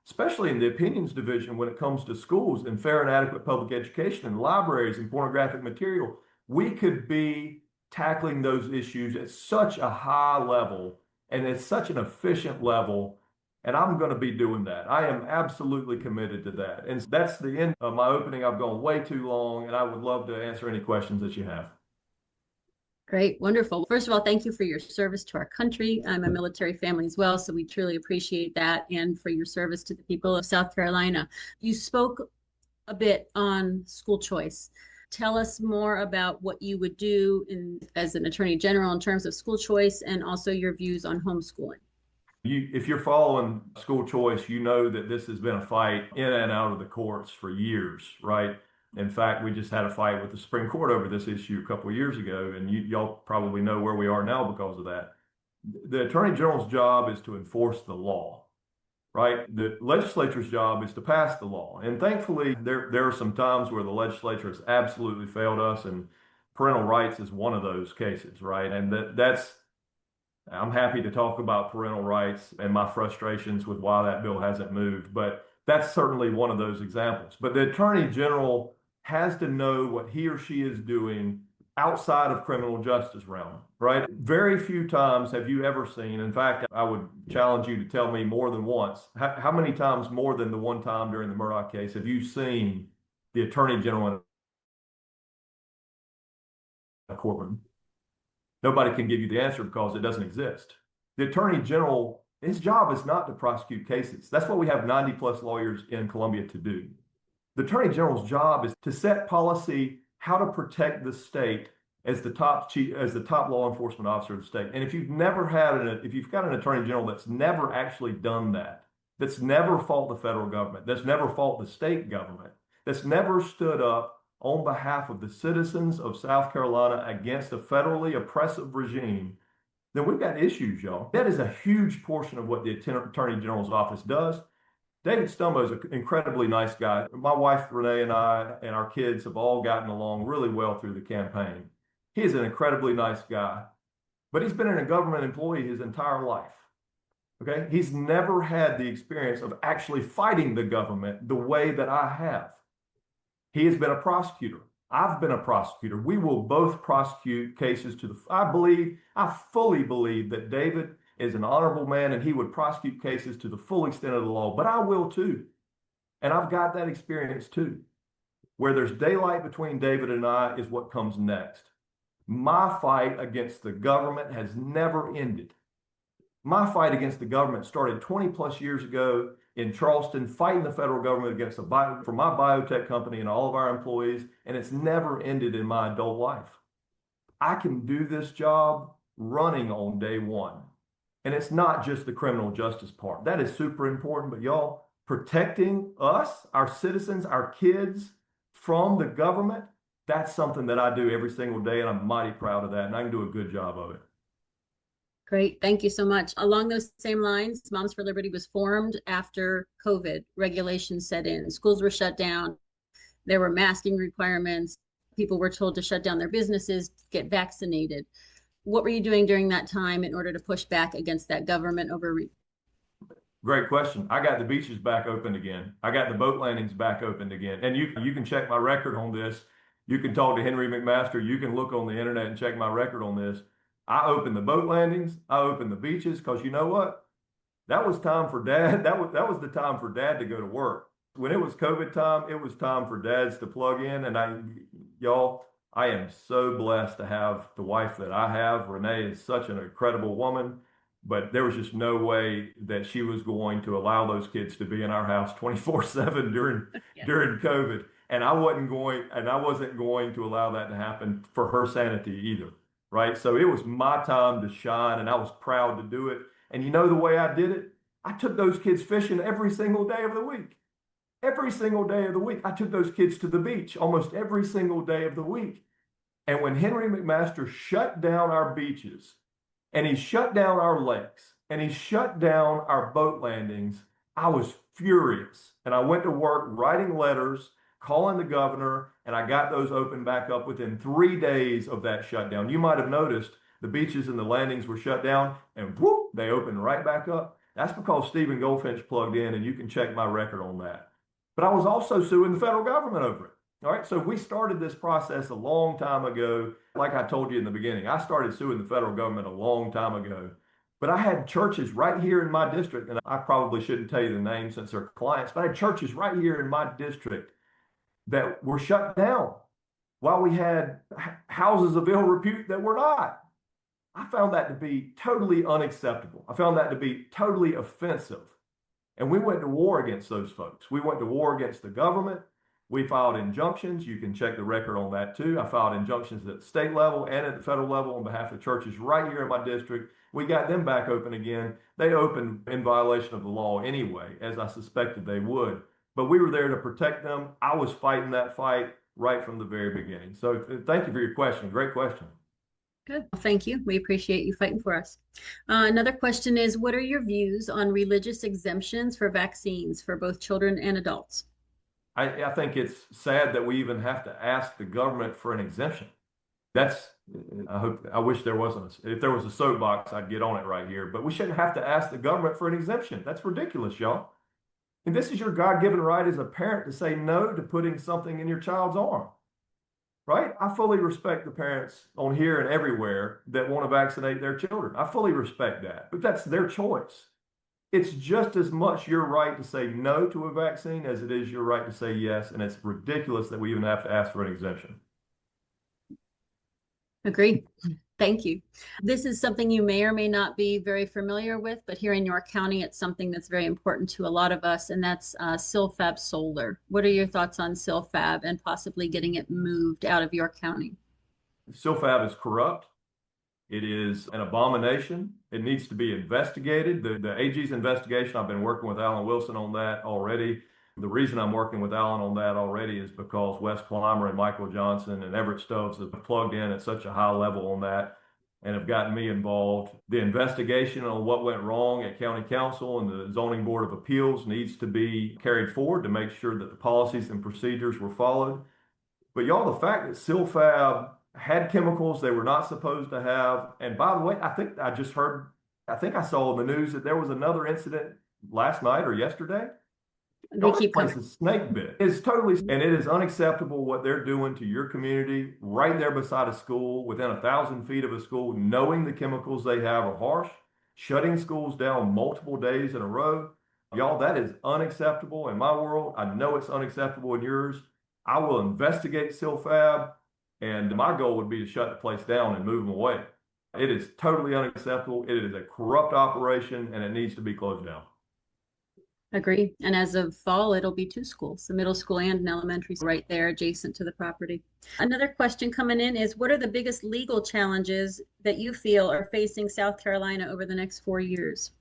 especially in the opinions division when it comes to schools and fair and adequate public education and libraries and pornographic material. We could be tackling those issues at such a high level and at such an efficient level. And I'm going to be doing that. I am absolutely committed to that. And that's the end of my opening. I've gone way too long, and I would love to answer any questions that you have. Great, wonderful. First of all, thank you for your service to our country. I'm a military family as well, so we truly appreciate that, and for your service to the people of South Carolina. You spoke a bit on school choice. Tell us more about what you would do as an Attorney General in terms of school choice, and also your views on homeschooling. If you're following school choice, you know that this has been a fight in and out of the courts for years, right? In fact, we just had a fight with the Supreme Court over this issue a couple of years ago, and y'all probably know where we are now because of that. The Attorney General's job is to enforce the law, right? The legislature's job is to pass the law. And thankfully, there are some times where the legislature has absolutely failed us, and parental rights is one of those cases, right? And I'm happy to talk about parental rights and my frustrations with why that bill hasn't moved, but that's certainly one of those examples. But the Attorney General has to know what he or she is doing outside of criminal justice realm, right? Very few times have you ever seen, in fact, I would challenge you to tell me more than once, how many times more than the one time during the Murdaugh case have you seen the Attorney General in a courtroom? Nobody can give you the answer because it doesn't exist. The Attorney General, his job is not to prosecute cases. That's what we have 90 plus lawyers in Columbia to do. The Attorney General's job is to set policy, how to protect the state as the top law enforcement officer of the state. And if you've got an Attorney General that's never actually done that, that's never fought the federal government, that's never fought the state government, that's never stood up on behalf of the citizens of South Carolina against a federally oppressive regime, then we've got issues, y'all. That is a huge portion of what the Attorney General's office does. David Stumbo is an incredibly nice guy. My wife, Renee, and I and our kids have all gotten along really well through the campaign. He is an incredibly nice guy, but he's been a government employee his entire life. Okay? He's never had the experience of actually fighting the government the way that I have. He has been a prosecutor. I've been a prosecutor. We will both prosecute cases I fully believe that David is an honorable man and he would prosecute cases to the full extent of the law, but I will too. And I've got that experience too. Where there's daylight between David and I is what comes next. My fight against the government has never ended. My fight against the government started 20 plus years ago in Charleston, fighting the federal government for my biotech company and all of our employees, and it's never ended in my adult life. I can do this job running on day one. And it's not just the criminal justice part. That is super important, but y'all, protecting us, our citizens, our kids from the government, that's something that I do every single day, and I'm mighty proud of that, and I can do a good job of it. Great, thank you so much. Along those same lines, Moms for Liberty was formed after COVID regulations set in. Schools were shut down. There were masking requirements. People were told to shut down their businesses, get vaccinated. What were you doing during that time in order to push back against that government overreach? Great question. I got the beaches back open again. I got the boat landings back opened again. And you can check my record on this. You can talk to Henry McMaster. You can look on the internet and check my record on this. I opened the boat landings. I opened the beaches because you know what? That was time for dad. That was the time for dad to go to work. When it was COVID time, it was time for dads to plug in. And I am so blessed to have the wife that I have. Renee is such an incredible woman. but there was just no way that she was going to allow those kids to be in our house 24/7 Yeah. during COVID. And I wasn't going to allow that to happen for her sanity either. Right. So it was my time to shine, and I was proud to do it. And you know the way I did it? I took those kids fishing every single day of the week. Every single day of the week. I took those kids to the beach almost every single day of the week. And when Henry McMaster shut down our beaches, and he shut down our lakes, and he shut down our boat landings, I was furious. And I went to work writing letters, calling the governor, and I got those opened back up within 3 days of that shutdown. You might have noticed the beaches and the landings were shut down, and whoop, they opened right back up. That's because Stephen Goldfinch plugged in, and you can check my record on that. But I was also suing the federal government over it. All right, so we started this process a long time ago. Like I told you in the beginning, I started suing the federal government a long time ago. But I had churches right here in my district, and I probably shouldn't tell you the names since they're clients, but I had churches right here in my district that were shut down while we had houses of ill repute that were not. I found that to be totally unacceptable. I found that to be totally offensive. And we went to war against those folks. We went to war against the government. We filed injunctions. You can check the record on that too. I filed injunctions at the state level and at the federal level on behalf of churches right here in my district. We got them back open again. They opened in violation of the law anyway, as I suspected they would. But we were there to protect them. I was fighting that fight right from the very beginning. So thank you for your question. Great question. Good. Well, thank you. We appreciate you fighting for us. Another question is, what are your views on religious exemptions for vaccines for both children and adults? I think it's sad that we even have to ask the government for an exemption. I wish there wasn't. If there was a soapbox, I'd get on it right here. But we shouldn't have to ask the government for an exemption. That's ridiculous, y'all. And this is your God-given right as a parent to say no to putting something in your child's arm. Right? I fully respect the parents on here and everywhere that want to vaccinate their children. I fully respect that, but that's their choice. It's just as much your right to say no to a vaccine as it is your right to say yes, and it's ridiculous that we even have to ask for an exemption. Agreed. Thank you. This is something you may or may not be very familiar with, but here in York County, it's something that's very important to a lot of us, and that's CILFAB solar. What are your thoughts on CILFAB and possibly getting it moved out of York County? CILFAB is corrupt. It is an abomination. It needs to be investigated. The AG's investigation, I've been working with Alan Wilson on that already. The reason I'm working with Alan on that already is because Wes Clymer and Michael Johnson and Everett Stubbs have plugged in at such a high level on that and have gotten me involved. The investigation on what went wrong at County Council and the Zoning Board of Appeals needs to be carried forward to make sure that the policies and procedures were followed. But y'all, the fact that CILFAB had chemicals they were not supposed to have, and by the way, I think I saw in the news that there was another incident last night or yesterday. They keep coming. It's a snake bit. It's totally, and it is unacceptable what they're doing to your community right there beside a school, within 1,000 feet of a school, knowing the chemicals they have are harsh, shutting schools down multiple days in a row. Y'all, that is unacceptable in my world. I know it's unacceptable in yours. I will investigate CILFAB, and my goal would be to shut the place down and move them away. It is totally unacceptable. It is a corrupt operation, and it needs to be closed down. Agree. And as of fall, it'll be 2 schools, a middle school and an elementary school right there adjacent to the property. Another question coming in is, what are the biggest legal challenges that you feel are facing South Carolina over the next 4 years?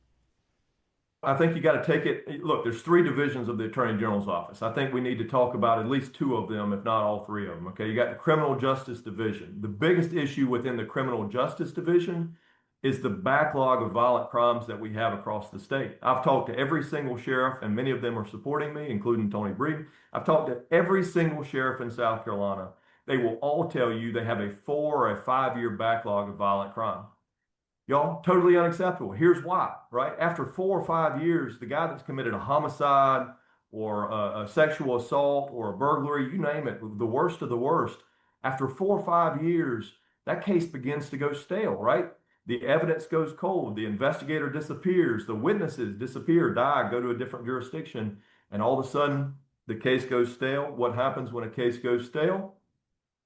I think you got to take it. Look, there's 3 divisions of the Attorney General's office. I think we need to talk about at least 2 of them, if not all 3 of them. Okay, you got the Criminal Justice Division. The biggest issue within the Criminal Justice Division is the backlog of violent crimes that we have across the state. I've talked to every single sheriff, and many of them are supporting me, including Tony Breeden. I've talked to every single sheriff in South Carolina. They will all tell you they have a 4 or a 5-year backlog of violent crime. Y'all, totally unacceptable. Here's why, right? After 4 or 5 years, the guy that's committed a homicide or a sexual assault or a burglary, you name it, the worst of the worst, after 4 or 5 years, that case begins to go stale, right? The evidence goes cold. The investigator disappears. The witnesses disappear, die, go to a different jurisdiction. And all of a sudden, the case goes stale. What happens when a case goes stale?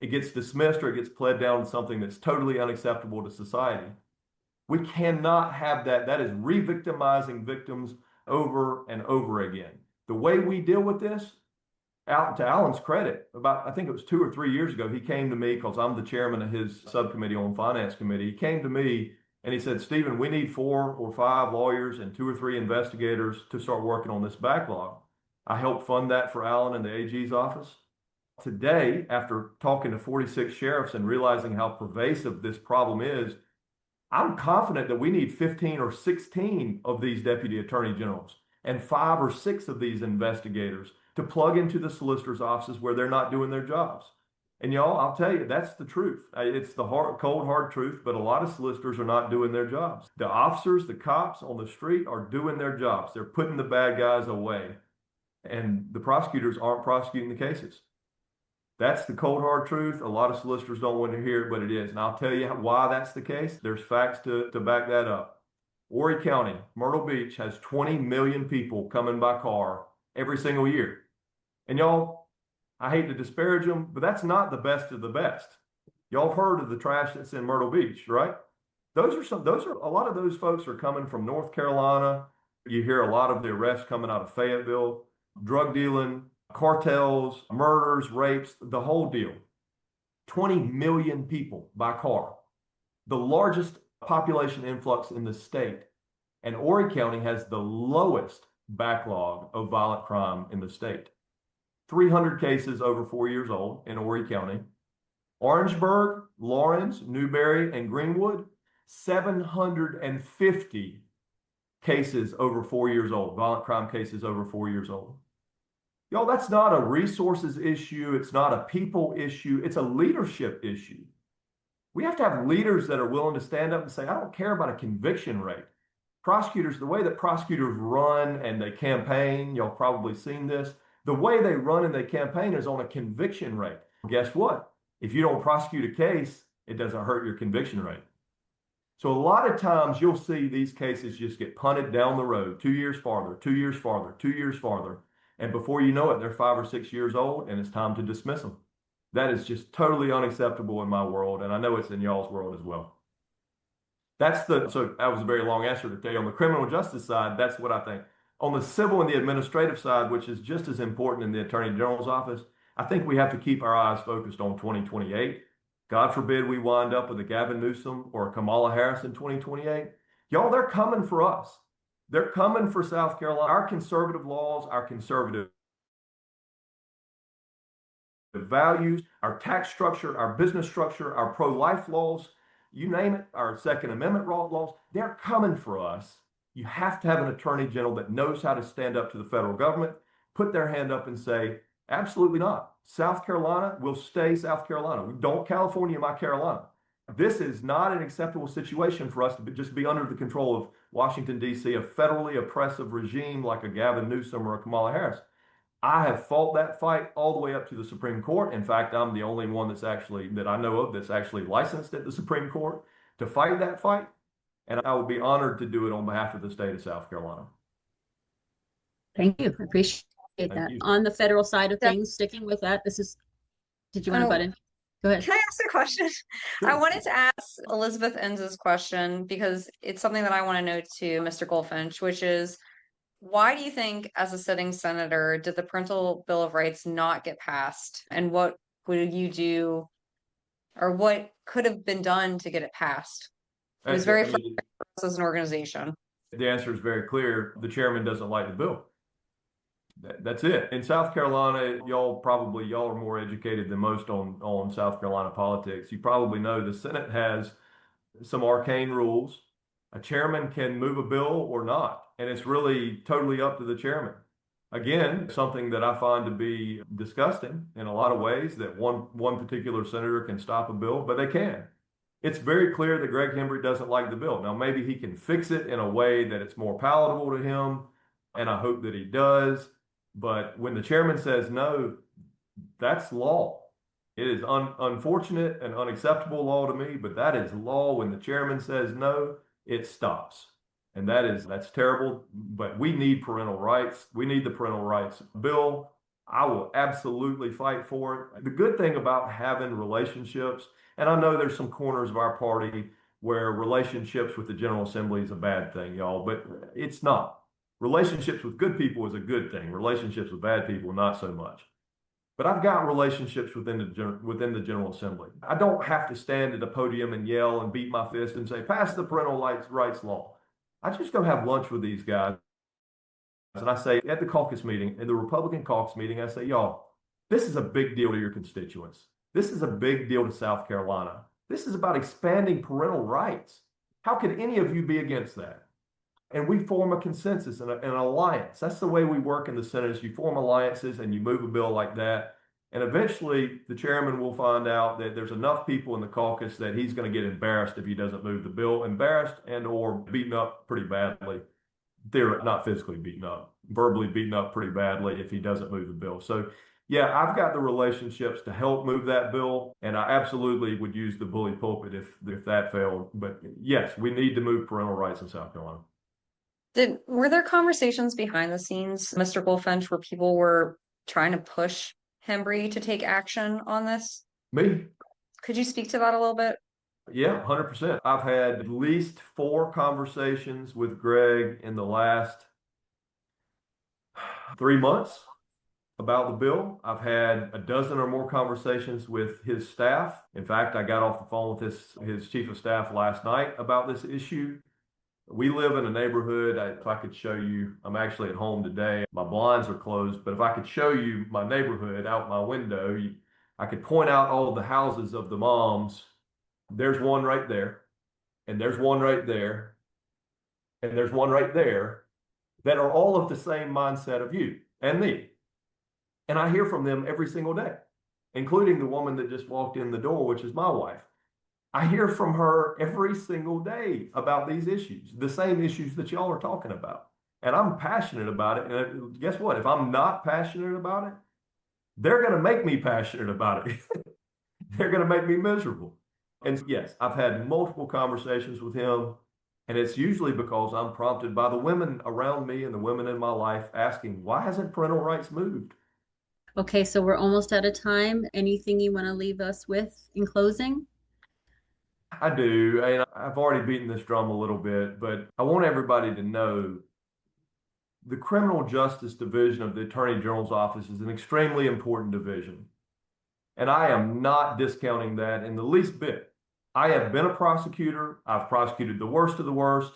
It gets dismissed or it gets pled down to something that's totally unacceptable to society. We cannot have that. That is re-victimizing victims over and over again. The way we deal with this, out to Alan's credit, about I think it was 2 or 3 years ago, he came to me because I'm the chairman of his subcommittee on finance committee. He came to me and he said, Stephen, we need 4 or 5 lawyers and 2 or 3 investigators to start working on this backlog. I helped fund that for Alan and the AG's office. Today, after talking to 46 sheriffs and realizing how pervasive this problem is, I'm confident that we need 15 or 16 of these deputy attorney generals and 5 or 6 of these investigators to plug into the solicitor's offices where they're not doing their jobs. And y'all, I'll tell you, that's the truth. It's the cold, hard truth, but a lot of solicitors are not doing their jobs. The officers, the cops on the street are doing their jobs. They're putting the bad guys away, and the prosecutors aren't prosecuting the cases. That's the cold, hard truth. A lot of solicitors don't want to hear it, but it is. And I'll tell you why that's the case. There's facts to back that up. Horry County, Myrtle Beach has 20 million people coming by car every single year. And y'all, I hate to disparage them, but that's not the best of the best. Y'all have heard of the trash that's in Myrtle Beach, right? A lot of those folks are coming from North Carolina. You hear a lot of the arrests coming out of Fayetteville, drug dealing, cartels, murders, rapes, the whole deal. 20 million people by car, the largest population influx in the state. And Horry County has the lowest backlog of violent crime in the state. 300 cases over 4 years old in Horry County. Orangeburg, Lawrence, Newberry, and Greenwood, 750 cases over 4 years old, violent crime cases over 4 years old. Y'all, that's not a resources issue. It's not a people issue. It's a leadership issue. We have to have leaders that are willing to stand up and say, I don't care about a conviction rate. Prosecutors, the way that prosecutors run and they campaign, y'all probably seen this, the way they run and they campaign is on a conviction rate. Guess what? If you don't prosecute a case, it doesn't hurt your conviction rate. So a lot of times you'll see these cases just get punted down the road, 2 years farther, 2 years farther, 2 years farther. And before you know it, they're 5 or 6 years old and it's time to dismiss them. That is just totally unacceptable in my world. And I know it's in y'all's world as well. So that was a very long answer to tell you. On the criminal justice side, that's what I think. On the civil and the administrative side, which is just as important in the Attorney General's office, I think we have to keep our eyes focused on 2028. God forbid we wind up with a Gavin Newsom or a Kamala Harris in 2028. Y'all, they're coming for us. They're coming for South Carolina. Our conservative laws, our conservative values, our tax structure, our business structure, our pro-life laws, you name it, our Second Amendment laws, they're coming for us. You have to have an attorney general that knows how to stand up to the federal government, put their hand up and say, absolutely not. South Carolina will stay South Carolina. We don't California my Carolina. This is not an acceptable situation for us to just be under the control of Washington, D.C., a federally oppressive regime like a Gavin Newsom or a Kamala Harris. I have fought that fight all the way up to the Supreme Court. In fact, I'm the only one that I know of that's actually licensed at the Supreme Court to fight that fight. And I would be honored to do it on behalf of the state of South Carolina. Thank you. I appreciate that. you. On the federal side of Yeah. things, sticking with that, did you want to butt in? Go ahead. Can I ask a question? I wanted to ask Elizabeth Enz's question because it's something that I want to know to Mr. Goldfinch, which is, why do you think, as a sitting senator, did the Parental Bill of Rights not get passed? And what would you do, or what could have been done to get it passed? It was very frustrating for us as an organization. The answer is very clear. The chairman doesn't like the bill. That's it. In South Carolina, y'all are more educated than most on South Carolina politics. You probably know the Senate has some arcane rules. A chairman can move a bill or not, and it's really totally up to the chairman. Again, something that I find to be disgusting in a lot of ways, that one particular senator can stop a bill, but they can. It's very clear that Greg Hembry doesn't like the bill. Now, maybe he can fix it in a way that it's more palatable to him, and I hope that he does. But when the chairman says no, that's law. It is unfortunate and unacceptable law to me, but that is law. When the chairman says no, it stops. And that's terrible, but we need parental rights. We need the parental rights bill. I will absolutely fight for it. The good thing about having relationships, and I know there's some corners of our party where relationships with the General Assembly is a bad thing, y'all, but it's not. Relationships with good people is a good thing. Relationships with bad people, not so much. But I've got relationships within the General Assembly. I don't have to stand at a podium and yell and beat my fist and say, pass the parental rights law. I just go have lunch with these guys. And I say at the caucus meeting, in the Republican caucus meeting, I say, y'all, this is a big deal to your constituents. This is a big deal to South Carolina. This is about expanding parental rights. How could any of you be against that? And we form a consensus and an alliance. That's the way we work in the Senate is you form alliances and you move a bill like that. And eventually the chairman will find out that there's enough people in the caucus that he's going to get embarrassed if he doesn't move the bill, embarrassed and or beaten up pretty badly. They're not physically beaten up, verbally beaten up pretty badly if he doesn't move the bill. So yeah, I've got the relationships to help move that bill, and I absolutely would use the bully pulpit if that failed. But yes, we need to move parental rights in South Carolina. Were there conversations behind the scenes, Mr. Goldfinch, where people were trying to push Hembree to take action on this? Me? Could you speak to that a little bit? Yeah, 100%. I've had at least 4 conversations with Greg in the last 3 months about the bill. I've had a dozen or more conversations with his staff. In fact, I got off the phone with his chief of staff last night about this issue. We live in a neighborhood. If I could show you, I'm actually at home today. My blinds are closed, but if I could show you my neighborhood out my window, I could point out all of the houses of the moms. There's one right there, and there's one right there, and there's one right there that are all of the same mindset of you and me. And I hear from them every single day, including the woman that just walked in the door, which is my wife. I hear from her every single day about these issues, the same issues that y'all are talking about. And I'm passionate about it. And guess what? If I'm not passionate about it, they're going to make me passionate about it. They're going to make me miserable. And yes, I've had multiple conversations with him. And it's usually because I'm prompted by the women around me and the women in my life asking, why hasn't parental rights moved? Okay, so we're almost out of time. Anything you want to leave us with in closing? I do. And I've already beaten this drum a little bit, but I want everybody to know the Criminal Justice Division of the Attorney General's office is an extremely important division. And I am not discounting that in the least bit. I have been a prosecutor. I've prosecuted the worst of the worst.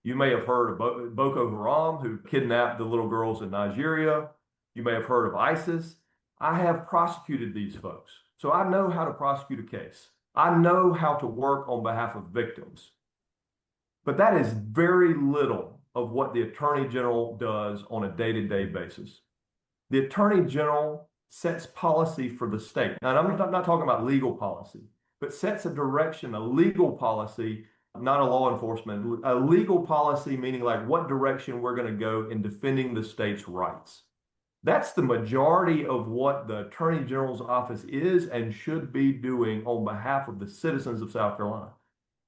You may have heard of Boko Haram, who kidnapped the little girls in Nigeria. You may have heard of ISIS. I have prosecuted these folks. So I know how to prosecute a case. I know how to work on behalf of victims. But that is very little of what the Attorney General does on a day-to-day basis. The Attorney General sets policy for the state. Now, I'm not talking about legal policy, but sets a direction, a legal policy, not a law enforcement, a legal policy, meaning like what direction we're going to go in defending the state's rights. That's the majority of what the Attorney General's office is and should be doing on behalf of the citizens of South Carolina.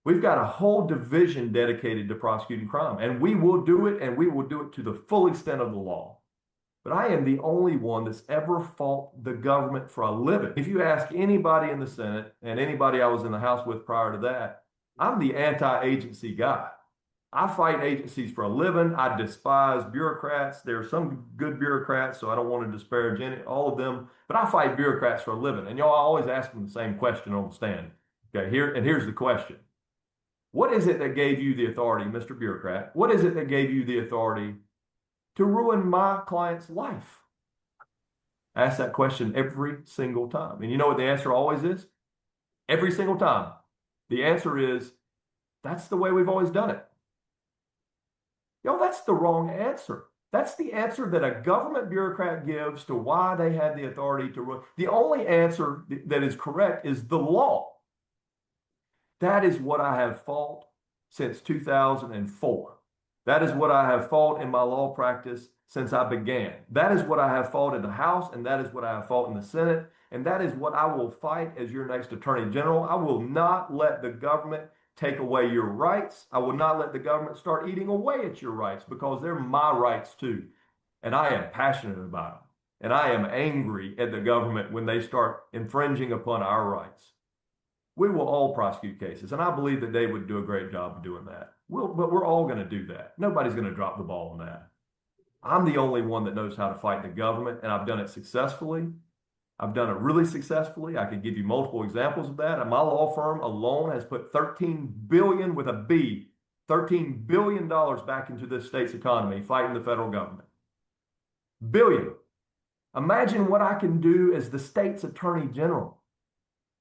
We've got a whole division dedicated to prosecuting crime, and we will do it, and we will do it to the full extent of the law. But I am the only one that's ever fought the government for a living. If you ask anybody in the Senate and anybody I was in the House with prior to that, I'm the anti-agency guy. I fight agencies for a living. I despise bureaucrats. There are some good bureaucrats, so I don't want to disparage all of them, but I fight bureaucrats for a living. And y'all always ask them the same question on the stand. Okay, here's the question. What is it that gave you the authority, Mr. Bureaucrat? What is it that gave you the authority to ruin my client's life? I ask that question every single time. And you know what the answer always is? Every single time. The answer is, that's the way we've always done it. Yo, that's the wrong answer. That's the answer that a government bureaucrat gives to why they had the authority to run. The only answer that is correct is the law. That is what I have fought since 2004. That is what I have fought in my law practice since I began. That is what I have fought in the House, and that is what I have fought in the Senate, and that is what I will fight as your next Attorney General. I will not let the government take away your rights. I will not let the government start eating away at your rights, because they're my rights too. And I am passionate about them. And I am angry at the government when they start infringing upon our rights. we will all prosecute cases. And I believe that Dave would do a great job of doing that. But we're all going to do that. Nobody's going to drop the ball on that. I'm the only one that knows how to fight the government, and I've done it successfully. I've done it really successfully. I could give you multiple examples of that. And my law firm alone has put $13 billion with a B, $13 billion back into this state's economy fighting the federal government. Billion. Imagine what I can do as the state's attorney general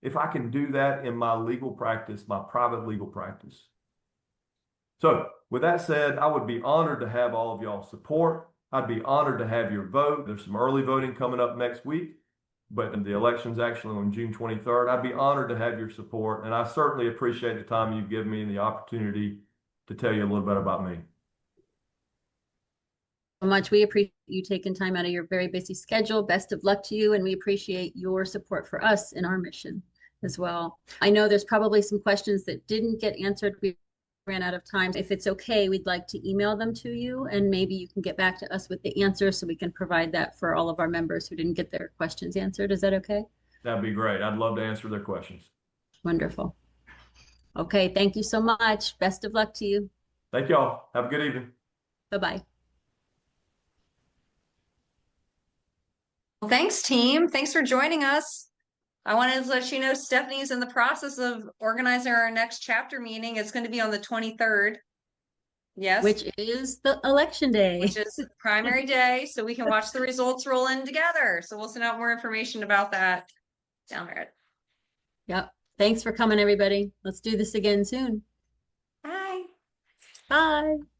if I can do that in my legal practice, my private legal practice. So with that said, I would be honored to have all of y'all's support. I'd be honored to have your vote. There's some early voting coming up next week, but the election's actually on June 23rd. I'd be honored to have your support, and I certainly appreciate the time you've given me and the opportunity to tell you a little bit about me. So much. We appreciate you taking time out of your very busy schedule. Best of luck to you, and we appreciate your support for us in our mission as well. I know there's probably some questions that didn't get answered. We ran out of time. If it's okay, we'd like to email them to you, and maybe you can get back to us with the answer so we can provide that for all of our members who didn't get their questions answered. Is that okay? That'd be great. I'd love to answer their questions. Wonderful. Okay, thank you so much. Best of luck to you. Thank y'all. Have a good evening. Bye-bye. Well, thanks, team. Thanks for joining us. I wanted to let you know Stephanie's in the process of organizing our next chapter meeting. It's going to be on the 23rd. Yes. Which is the election day. Which is the primary day, so we can watch the results roll in together. So we'll send out more information about that down there. Yep. Thanks for coming, everybody. Let's do this again soon. Bye. Bye.